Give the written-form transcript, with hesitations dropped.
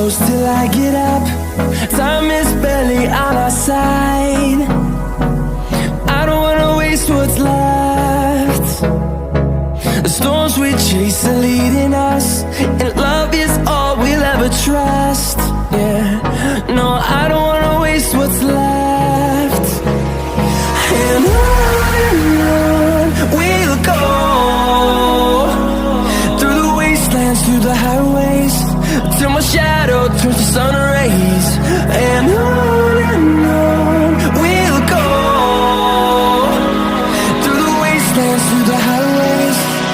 close till I get up. Time is barely on our side. I don't wanna waste what's left. The storms we chase are leading us, and love is all we'll ever trust. Yeah, no, I don't wanna waste what's left. And on we'll go, through the wastelands, through the highways, till my shadow turns to sun rays. And on